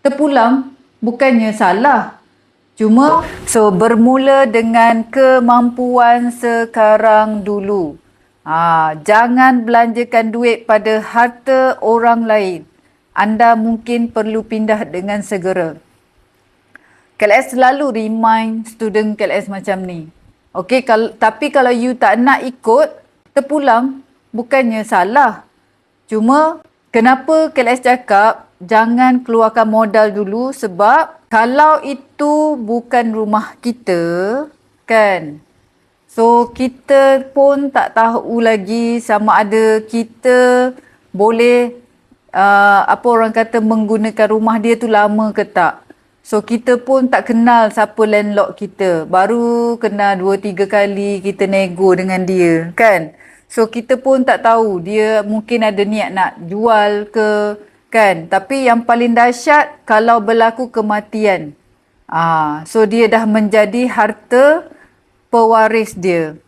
terpulang bukannya salah. Cuma bermula dengan kemampuan sekarang dulu. Jangan belanjakan duit pada harta orang lain. Anda mungkin perlu pindah dengan segera. KLS selalu remind student KLS macam ni. Okey, tapi kalau you tak nak ikut, terpulang bukannya salah. Cuma kenapa KLS cakap jangan keluarkan modal dulu, sebab kalau itu bukan rumah kita, kan? So kita pun tak tahu lagi sama ada kita boleh apa orang kata menggunakan rumah dia tu lama ke tak. So kita pun tak kenal siapa landlord kita. Baru kenal 2-3 kali kita nego dengan dia, kan? So kita pun tak tahu dia mungkin ada niat nak jual ke, kan? Tapi yang paling dahsyat kalau berlaku kematian. So dia dah menjadi harta pewaris dia.